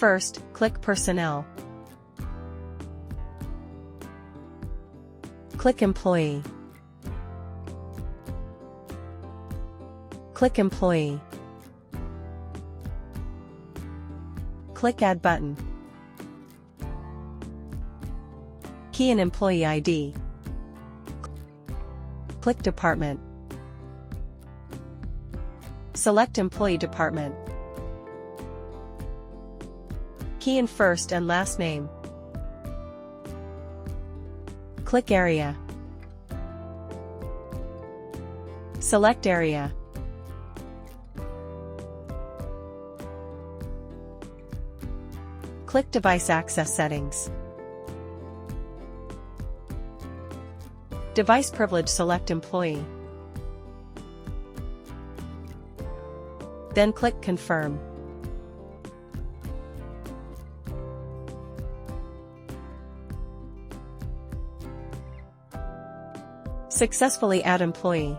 First, click Personnel. Click Employee. Click Employee. Click Add button. Key in Employee ID. Click Department. Select Employee Department. Key in first and last name. Click Area. Select Area. Click Device Access Settings. Device Privilege, select Employee. Then click Confirm. Successfully add employee.